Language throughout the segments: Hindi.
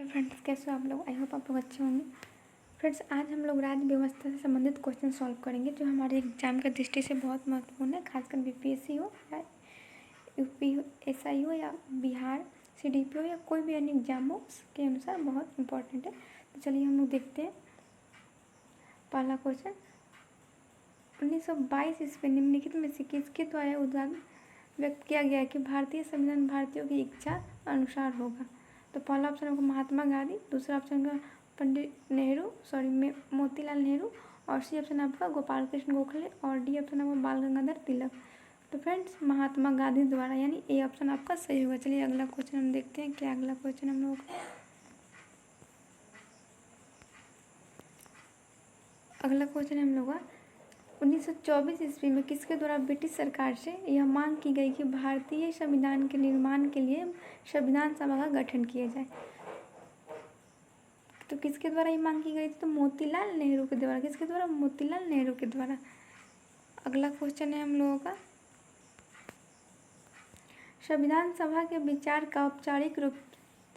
हेलो फ्रेंड्स, कैसे हो आप लोग। आई होप आप लोग अच्छे होंगे। फ्रेंड्स, आज हम लोग राज्य व्यवस्था से संबंधित क्वेश्चन सॉल्व करेंगे जो हमारे एग्जाम की दृष्टि से बहुत महत्वपूर्ण है। खासकर बीपीएससी हो या यूपी एसआई हो या बिहार सीडीपी हो या कोई भी अन्य एग्जाम हो, उसके अनुसार बहुत इंपॉर्टेंट है। तो चलिए हम लोग देखते हैं। पहला क्वेश्चन, 1922 ईस्वी निम्नलिखित में से किसके द्वारा उद्गार व्यक्त किया गया है कि भारतीय संविधान भारतीयों की इच्छा अनुसार होगा। तो पहला ऑप्शन होगा महात्मा गांधी, दूसरा ऑप्शन होगा पंडित मोतीलाल नेहरू, और सी ऑप्शन आपका गोपाल कृष्ण गोखले, और डी ऑप्शन आपका बाल गंगाधर तिलक। तो फ्रेंड्स, महात्मा गांधी द्वारा, यानी ए ऑप्शन आपका सही होगा। चलिए अगला क्वेश्चन हम देखते हैं। क्या अगला क्वेश्चन हम लोगों का, अगला क्वेश्चन हम लोग 1924 ईस्वी में किसके द्वारा ब्रिटिश सरकार से यह मांग की गई कि भारतीय संविधान के निर्माण के लिए संविधान सभा का गठन किया जाए। तो किसके द्वारा ये मांग की गई थी? तो मोतीलाल नेहरू के द्वारा। किसके द्वारा? मोतीलाल नेहरू के द्वारा। अगला क्वेश्चन है हम लोगों का, संविधान सभा के विचार का औपचारिक रूप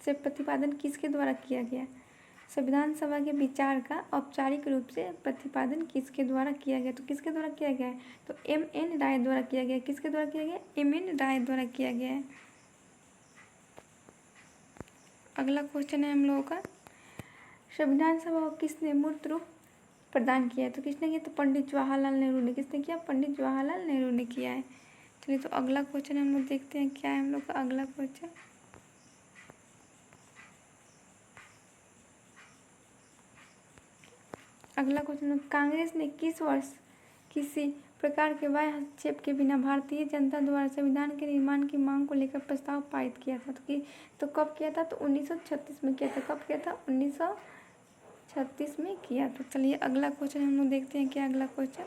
से प्रतिपादन किसके द्वारा किया गया? संविधान सभा के विचार का औपचारिक रूप से प्रतिपादन किसके द्वारा किया गया? तो किसके द्वारा किया गया है? तो M.N. राय द्वारा किया गया। किसके द्वारा किया गया? M.N. राय द्वारा किया गया है। अगला क्वेश्चन है हम लोगों का, संविधान सभा को किसने मूर्त रूप प्रदान किया है? तो किसने किया? तो पंडित जवाहरलाल नेहरू ने। किसने किया? पंडित जवाहरलाल नेहरू ने किया है। चलिए तो अगला क्वेश्चन हम लोग देखते हैं। क्या है हम लोग का अगला क्वेश्चन, अगला क्वेश्चन, कांग्रेस ने किस वर्ष किसी प्रकार के बाह्य हस्तक्षेप के बिना भारतीय जनता द्वारा संविधान के निर्माण की मांग को लेकर प्रस्ताव पारित किया था? तो कब किया था? तो 1936 में किया था। कब किया था? 1936 में किया। तो चलिए अगला क्वेश्चन हम लोग देखते हैं। क्या अगला क्वेश्चन,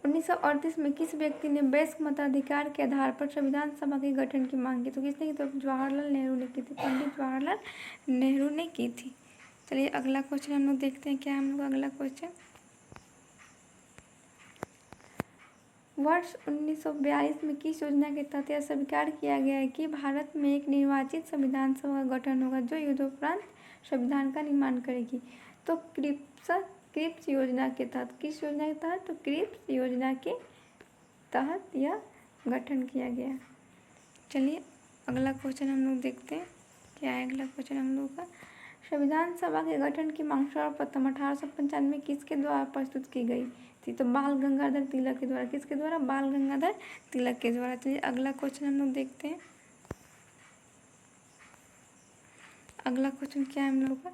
1938 में किस व्यक्ति ने वयस्क मताधिकार के आधार पर संविधान सभा के गठन की मांग की? तो किसने की? तो जवाहरलाल नेहरू ने की थी। पंडित जवाहरलाल नेहरू ने की थी। चलिए अगला क्वेश्चन हम लोग देखते हैं। क्या हम लोग अगला क्वेश्चन, वर्ष 1942 में किस योजना के तहत यह स्वीकार किया गया है कि भारत में एक निर्वाचित संविधान सभा का गठन होगा जो युद्धोपरांत संविधान का निर्माण करेगी? तो क्रिप्स योजना के तहत। किस योजना के तहत? तो क्रिप्स योजना के तहत यह गठन किया गया। चलिए अगला क्वेश्चन हम लोग देखते हैं। क्या है अगला क्वेश्चन हम लोग का, संविधान सभा के गठन की मांग सर्वप्रथम 1895 में किसके द्वारा प्रस्तुत की गई थी? तो बाल गंगाधर तिलक के द्वारा। किसके द्वारा? बाल गंगाधर तिलक के द्वारा। चलिए अगला क्वेश्चन हम लोग देखते हैं। अगला क्वेश्चन क्या है हम लोग का,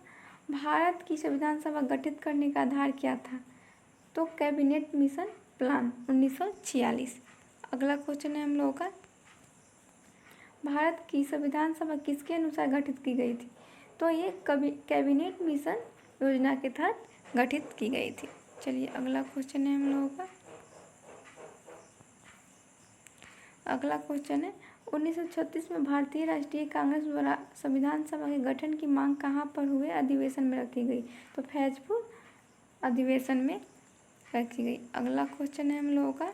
भारत की संविधान सभा गठित करने का आधार क्या था? तो कैबिनेट मिशन प्लान 1946। अगला क्वेश्चन है हम लोगों का, भारत की संविधान सभा किसके अनुसार गठित की गई थी? तो ये कैबिनेट मिशन योजना के तहत गठित की गई थी। चलिए अगला क्वेश्चन है हम लोगों का, अगला क्वेश्चन है 1936 में भारतीय राष्ट्रीय कांग्रेस द्वारा संविधान सभा के गठन की मांग कहाँ पर हुए अधिवेशन में रखी गई? तो फैजपुर अधिवेशन में रखी गई। अगला क्वेश्चन है हम लोगों का,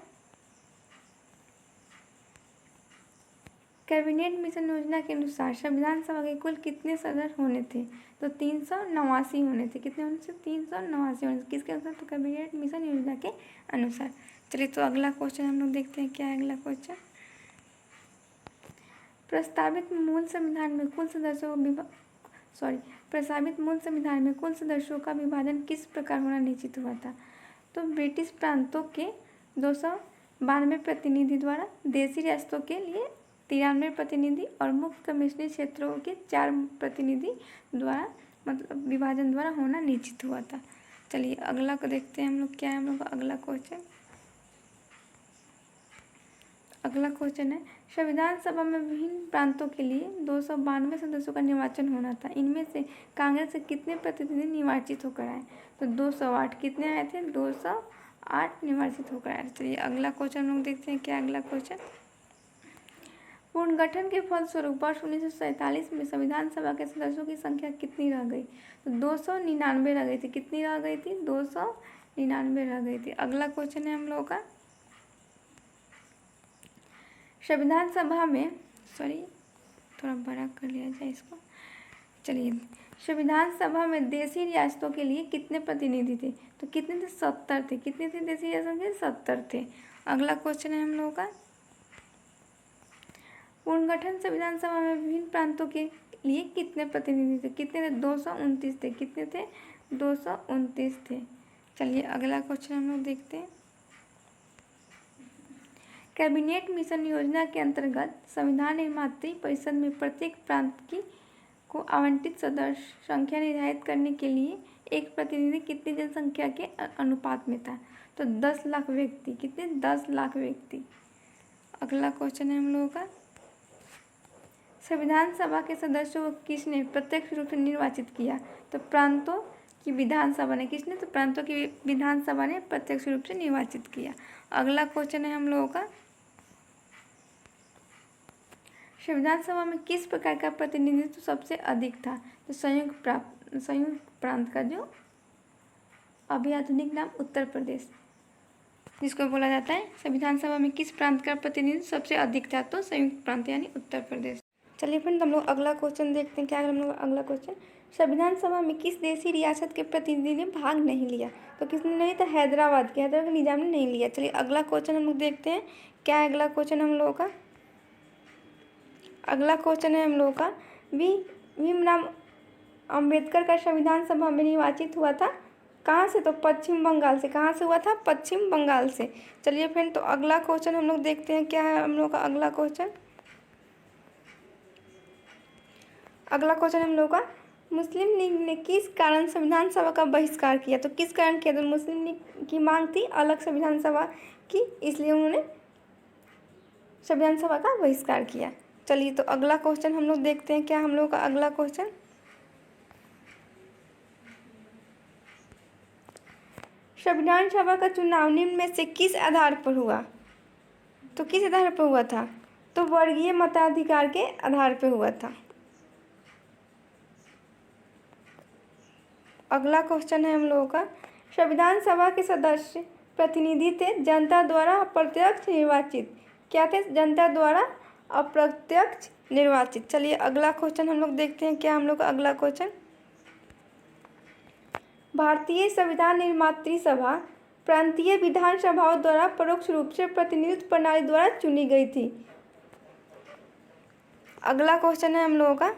कैबिनेट मिशन योजना के अनुसार संविधान सभा के कुल कितने सदस्य होने थे? तो 389 होने थे। कितने होने थे? 389 होने थे। किसके अनुसार? तो कैबिनेट मिशन योजना के अनुसार। चलिए तो अगला क्वेश्चन हम लोग देखते हैं। क्या है अगला क्वेश्चन, प्रस्तावित मूल संविधान में कुल सदस्यों का विभाजन किस प्रकार होना निश्चित हुआ था? तो ब्रिटिश प्रांतों के 292 प्रतिनिधि द्वारा, देशी रियासतों के लिए 93 प्रतिनिधि और मुक्त कमिश्नरी क्षेत्रों के 4 प्रतिनिधि द्वारा, मतलब विभाजन द्वारा होना निश्चित हुआ था। चलिए अगला को देखते हैं हम लोग। क्या है हम लोग का अगला क्वेश्चन, अगला क्वेश्चन है संविधान सभा में विभिन्न प्रांतों के लिए 292 सदस्यों का निर्वाचन होना था। इनमें से कांग्रेस से कितने प्रतिनिधि निर्वाचित होकर आए? तो 208। कितने आए थे? 208 निर्वाचित होकर आए। चलिए अगला क्वेश्चन हम लोग देखते हैं। क्या अगला क्वेश्चन, पुनर्गठन के फलस्वरूप वर्ष 1947 में संविधान सभा के सदस्यों की संख्या कितनी रह गई? तो 299 रह गई थी। कितनी रह गई थी? 299 रह गई थी। अगला क्वेश्चन है हम लोगों का, संविधान सभा में थोड़ा बड़ा कर लिया जाए इसको। चलिए, संविधान सभा में देशी रियासतों के लिए कितने प्रतिनिधि थे? तो कितने थे? 70 थे। कितने थे देशी रियासतों के? 70 थे। अगला क्वेश्चन है हम लोगों का, पुनर्गठन संविधान सभा में विभिन्न प्रांतों के लिए कितने प्रतिनिधि थे? कितने थे? 229 थे। कितने थे? 229 थे। चलिए अगला क्वेश्चन हम लोग देखते हैं। कैबिनेट मिशन योजना के अंतर्गत संविधान निर्मात्री परिषद में प्रत्येक प्रांत की को आवंटित सदस्य संख्या निर्धारित करने के लिए एक प्रतिनिधि कितनी जनसंख्या के अनुपात में था? तो 10 लाख व्यक्ति। कितने? 10 लाख व्यक्ति। अगला क्वेश्चन है हम लोगों का, संविधान सभा के सदस्यों को किसने प्रत्यक्ष रूप से निर्वाचित किया? तो प्रांतों की विधानसभा ने। किसने? तो प्रांतों की विधानसभा ने प्रत्यक्ष रूप से निर्वाचित किया। अगला क्वेश्चन है हम लोगों का, संविधान सभा में किस प्रकार का प्रतिनिधित्व सबसे अधिक था? तो संयुक्त प्रांत का जो अभी आधुनिक नाम उत्तर प्रदेश जिसको बोला जाता है, संविधान सभा में किस प्रांत का प्रतिनिधित्व सबसे अधिक था? तो संयुक्त प्रांत यानी उत्तर प्रदेश। चलिए फ्रेंड, हम लोग अगला क्वेश्चन देखते हैं। क्या है हम लोग अगला क्वेश्चन, संविधान सभा में किस देशी रियासत के प्रतिनिधि ने भाग नहीं लिया? तो किसने नहीं? तो हैदराबाद के निजाम ने नहीं लिया। चलिए अगला क्वेश्चन हम लोग देखते हैं। क्या है अगला क्वेश्चन हम लोगों का, अगला क्वेश्चन है हम लोगों का, भीमराव अंबेडकर का संविधान सभा में निर्वाचित हुआ था कहाँ से? तो पश्चिम बंगाल से। कहाँ से हुआ था? पश्चिम बंगाल से। चलिए फ्रेंड, तो अगला क्वेश्चन हम लोग देखते हैं। क्या है हम लोग का अगला क्वेश्चन, अगला क्वेश्चन हम लोग का, मुस्लिम लीग ने किस कारण संविधान सभा का बहिष्कार किया? तो किस कारण किया? तो मुस्लिम लीग की मांग थी अलग संविधान सभा की, इसलिए उन्होंने संविधान सभा का बहिष्कार किया। चलिए तो अगला क्वेश्चन हम लोग देखते हैं। क्या हम लोग का अगला क्वेश्चन, संविधान सभा का चुनाव निम्न में से किस आधार पर हुआ? तो किस आधार पर हुआ था? तो वर्गीय मताधिकार के आधार पर हुआ था। अगला क्वेश्चन है हम लोगों का, संविधान सभा के सदस्य प्रतिनिधि थे जनता द्वारा अप्रत्यक्ष निर्वाचित। क्या थे? जनता द्वारा अप्रत्यक्ष निर्वाचित। चलिए अगला क्वेश्चन हम लोग देखते हैं। क्या हम लोग का अगला क्वेश्चन, भारतीय संविधान निर्मात्री सभा प्रांतीय विधानसभाओं द्वारा परोक्ष रूप से प्रतिनिधित्व प्रणाली द्वारा चुनी गई थी। अगला क्वेश्चन है हम लोगों का,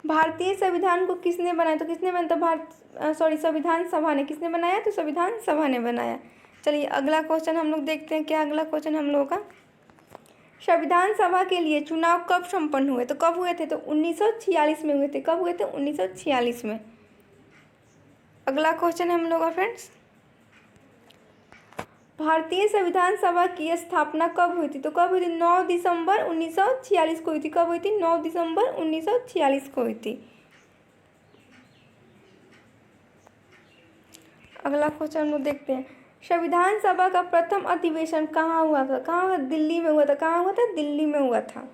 भारतीय संविधान को किसने बनाया? तो किसने बनाया? तो संविधान सभा ने। किसने बनाया? तो संविधान सभा ने बनाया। चलिए अगला क्वेश्चन हम लोग देखते हैं। क्या अगला क्वेश्चन हम लोगों का, संविधान सभा के लिए चुनाव कब संपन्न हुए? तो कब हुए थे? तो 1946 में हुए थे। कब हुए थे? 1946 में। अगला क्वेश्चन है हम लोग का फ्रेंड्स, भारतीय संविधान सभा की स्थापना कब हुई थी? तो कब हुई थी? 9 दिसंबर 1946 को हुई थी। कब हुई थी? 9 दिसंबर 1946 को हुई थी। अगला क्वेश्चन हम लोग देखते हैं, संविधान सभा का प्रथम अधिवेशन कहाँ हुआ था? कहाँ हुआ? दिल्ली में हुआ था। कहाँ हुआ था? दिल्ली में हुआ था।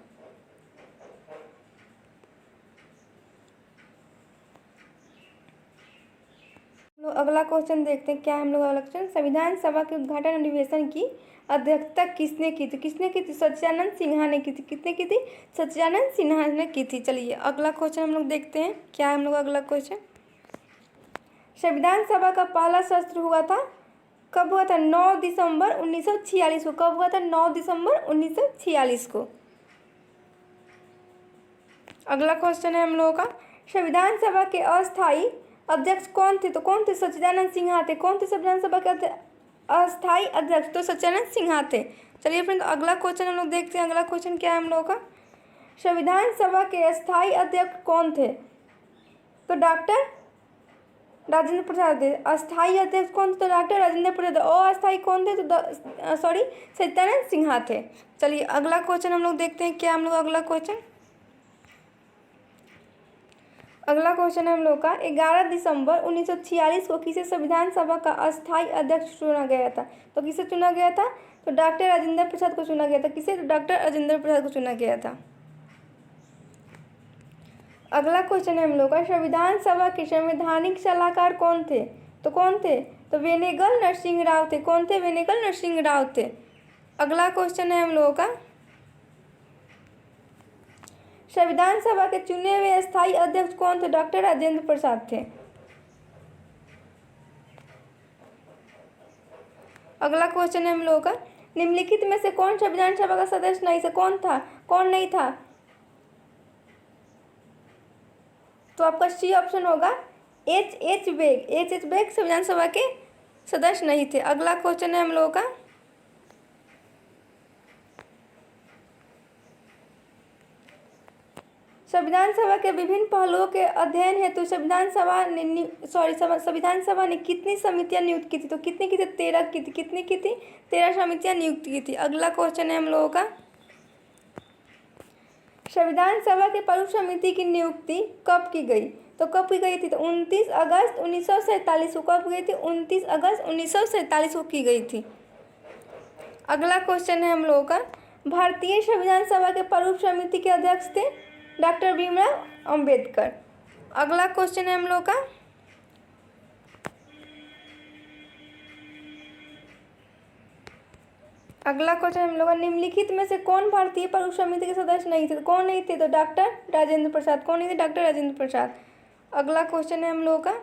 अगला क्वेश्चन देखते हैं। क्या हम लोग अगला क्वेश्चन, संविधान सभा के उद्घाटन अधिवेशन की अध्यक्षता किसने की थी? किसने की थी? सच्चिदानंद सिन्हा ने की थी। किसने की थी? सच्चिदानंद सिन्हा ने की थी। चलिए अगला क्वेश्चन हम लोग देखते हैं। क्या है हम लोग अगला क्वेश्चन, संविधान सभा का पहला सत्र हुआ था कब हुआ था? 9 दिसंबर 1946 को। कब हुआ था? 9 दिसंबर 1946 को। अगला क्वेश्चन है हम लोगों का, संविधान सभा के अस्थायी अध्यक्ष कौन थे? तो कौन थे? सच्चिदानंद सिन्हा थे। कौन थे संविधान सभा के अस्थायी अध्यक्ष? तो सच्चिदानंद सिन्हा थे। चलिए फ्रेंड अगला क्वेश्चन हम लोग देखते हैं। अगला क्वेश्चन क्या है हम लोगों का, संविधान सभा के अस्थायी अध्यक्ष कौन थे? तो डॉक्टर राजेंद्र प्रसाद थे। अस्थायी अध्यक्ष कौन थे? तो डॉक्टर राजेंद्र प्रसाद। अस्थायी कौन थे? तो सच्चिदानंद सिन्हा थे। चलिए अगला क्वेश्चन हम लोग देखते हैं। क्या हम लोग अगला क्वेश्चन, अगला क्वेश्चन है हम लोग का, 11 दिसंबर 1946 को किसे संविधान सभा का अस्थायी अध्यक्ष चुना गया था? तो किसे चुना गया था? तो डॉक्टर राजेंद्र प्रसाद को चुना गया था। किसे? तो डॉक्टर राजेंद्र प्रसाद को चुना गया था। अगला क्वेश्चन है हम लोग का, संविधान सभा के संवैधानिक सलाहकार कौन थे? तो कौन थे? तो वेनेगल नरसिंह राव थे। कौन थे? वेनेगल नरसिंह राव थे। अगला क्वेश्चन है हम लोगों का, संविधान सभा के चुने हुए स्थायी अध्यक्ष कौन थे? डॉक्टर राजेंद्र प्रसाद थे। अगला क्वेश्चन है हम लोगों का, निम्नलिखित में से कौन संविधान सभा का सदस्य नहीं था? कौन था, कौन नहीं था? तो आपका सी ऑप्शन होगा एच बेग संविधान सभा के सदस्य नहीं थे। अगला क्वेश्चन है हम लोगों का, संविधान सभा के विभिन्न पहलुओं के अध्ययन हेतु संविधान सभा ने कितनी समितियां नियुक्त की थी? तो कितनी की थी? 13 की थी। कितनी की थी? 13 समितियां नियुक्त की थी। अगला क्वेश्चन है हम लोगों का, संविधान सभा के प्रमुख समिति की नियुक्ति कब की गई? तो कब की गई थी? तो 29 अगस्त 1947 को। कब गई थी? 29 अगस्त 1947 को की गई थी। अगला क्वेश्चन है हम लोगों का, भारतीय संविधान सभा के प्रमुख समिति के अध्यक्ष थे डॉक्टर भीमराव अंबेडकर। अगला क्वेश्चन है हम लोग का, निम्नलिखित में से कौन भारतीय प्रमुख समिति के सदस्य नहीं थे? कौन नहीं थे? तो डॉक्टर राजेंद्र प्रसाद। कौन नहीं थे? डॉक्टर राजेंद्र प्रसाद। अगला क्वेश्चन है हम लोगों का,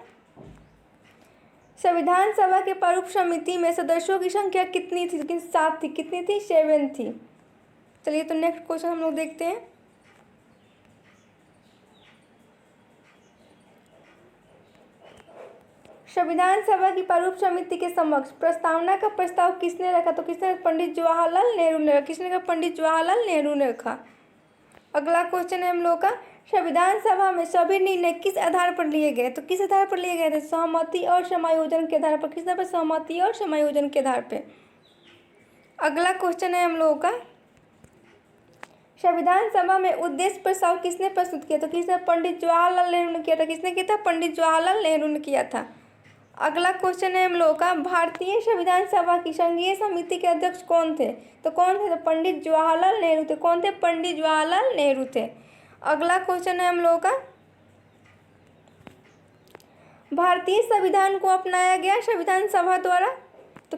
संविधान सभा के प्रमुख समिति में सदस्यों की संख्या कितनी थी? 7 थी। कितनी थी? 7 थी। चलिए तो नेक्स्ट क्वेश्चन हम लोग देखते हैं, संविधान सभा की प्रमुख समिति के समक्ष प्रस्तावना का प्रस्ताव किसने रखा? तो किसने? पंडित जवाहरलाल नेहरू ने रखा। किसने रखा? पंडित जवाहरलाल नेहरू ने रखा। अगला क्वेश्चन है हम लोग का, संविधान सभा में सभी निर्णय किस आधार पर लिए गए? तो किस आधार पर लिए गए थे? सहमति और समायोजन के आधार पर। किस आधार पर? सहमति और समायोजन के आधार पर। अगला क्वेश्चन है हम लोगों का, संविधान सभा में उद्देश्य प्रस्ताव किसने प्रस्तुत किया? तो किसने? पंडित जवाहरलाल नेहरू ने किया था। किसने किया था? पंडित जवाहरलाल नेहरू ने किया था। अगला क्वेश्चन है हम लोगों का, भारतीय संविधान सभा की संघीय समिति के अध्यक्ष कौन थे? तो कौन थे? तो पंडित जवाहरलाल नेहरू थे। कौन थे? पंडित जवाहरलाल नेहरू थे। अगला क्वेश्चन है हम लोगों का, भारतीय संविधान को अपनाया गया संविधान सभा द्वारा। तो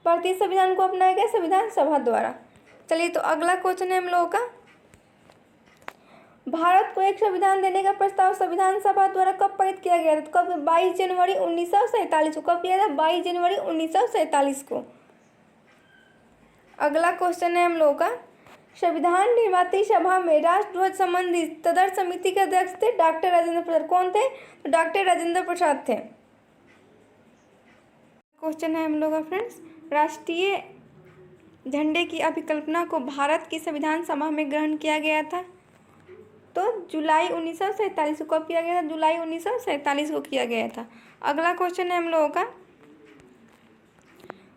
भारतीय संविधान को अपनाया गया संविधान सभा द्वारा। चलिए तो अगला क्वेश्चन है हम लोगों का, भारत को एक संविधान देने का प्रस्ताव संविधान सभा द्वारा कब पारित किया गया था? तो कब? 22 जनवरी 1947 को। कब किया था? 22 जनवरी 1947 को। अगला क्वेश्चन है हम लोगों का, संविधान निर्माती सभा में राष्ट्रध्वज संबंधी तदर्थ समिति के अध्यक्ष थे डॉक्टर राजेंद्र प्रसाद। कौन थे? तो डॉक्टर राजेंद्र प्रसाद थे। क्वेश्चन है हम लोग का फ्रेंड्स, राष्ट्रीय झंडे की अभिकल्पना को भारत की संविधान सभा में ग्रहण किया गया था। तो जुलाई 1947 को। कब किया गया था? जुलाई 1947 को किया गया था। अगला क्वेश्चन है हम लोगों का,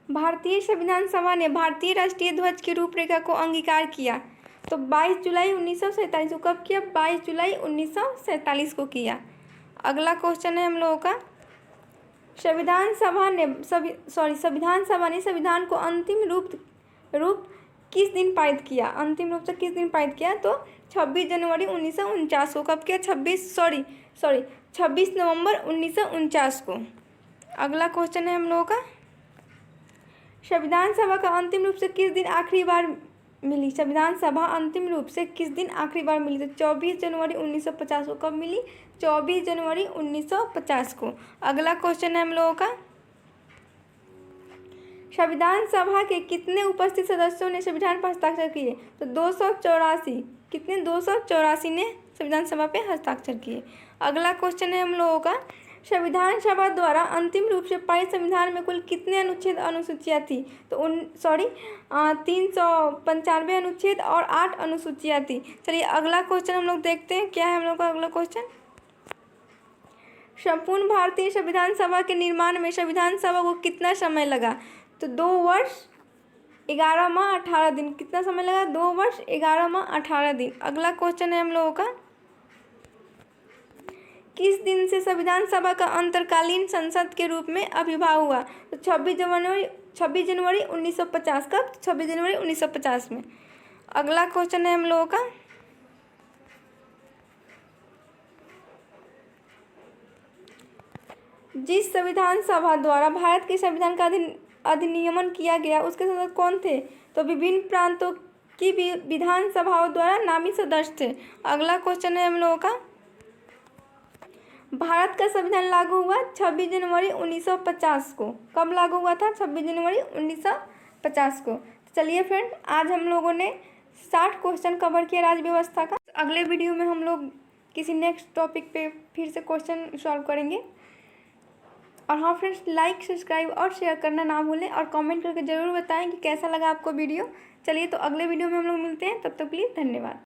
भारतीय संविधान सभा ने भारतीय राष्ट्रीय ध्वज की रूपरेखा को अंगीकार किया। तो 22 जुलाई 1947 को। कब किया? 22 जुलाई 1947 को किया। अगला क्वेश्चन है हम लोगों का, संविधान सभा ने संविधान को अंतिम रूप किस दिन पारित किया? अंतिम रूप से किस दिन पारित किया? तो 26 जनवरी 1949 को। कब किया? 26 नवंबर 1949 को। अगला क्वेश्चन है हम लोगों का, संविधान सभा का अंतिम रूप से किस दिन आखिरी बार मिली? संविधान सभा अंतिम रूप से किस दिन आखिरी बार मिली? तो 24 जनवरी 1950 को। कब मिली? 24 जनवरी 1950 को। अगला क्वेश्चन है हम लोगों का, संविधान सभा के कितने उपस्थित सदस्यों ने संविधान पर हस्ताक्षर किए? तो 284। कितने? 284 ने संविधान सभा पे हस्ताक्षर किए। अगला क्वेश्चन है हम लोगों का, संविधान सभा द्वारा अंतिम रूप से पारित संविधान में कुल कितने अनुच्छेद अनुसूचियाँ थी? तो 395 अनुच्छेद और 8 अनुसूचियाँ थी। चलिए अगला क्वेश्चन हम लोग देखते हैं, क्या है हम लोग का अगला क्वेश्चन, संपूर्ण भारतीय संविधान सभा के निर्माण में संविधान सभा को कितना समय लगा? तो 2 वर्ष 11 माह 18 दिन। कितना समय लगा? 2 वर्ष 11 माह 18 दिन। अगला क्वेश्चन है हम लोगों का, किस दिन से संविधान सभा का अंतरकालीन संसद के रूप में आविर्भाव हुआ? तो 26 जनवरी 1950। कब? 26 जनवरी 1950 में। अगला क्वेश्चन है हम लोगों का, जिस संविधान सभा द्वारा भारत के संविधान का अधिनियमन किया गया उसके सदस्य कौन थे? तो विभिन्न प्रांतों की विधानसभाओं द्वारा नामित सदस्य थे। अगला क्वेश्चन है हम लोगों का, भारत का संविधान लागू हुआ 26 जनवरी 1950 को। कब लागू हुआ था? 26 जनवरी 1950 को। चलिए फ्रेंड, आज हम लोगों ने 60 क्वेश्चन कवर किया राज्य व्यवस्था का। अगले वीडियो में हम लोग किसी नेक्स्ट टॉपिक पे फिर से क्वेश्चन सॉल्व करेंगे। और हाँ फ्रेंड्स, लाइक, सब्सक्राइब और शेयर करना ना भूलें और कमेंट करके ज़रूर बताएं कि कैसा लगा आपको वीडियो। चलिए तो अगले वीडियो में हम लोग मिलते हैं, तब तक के लिए धन्यवाद।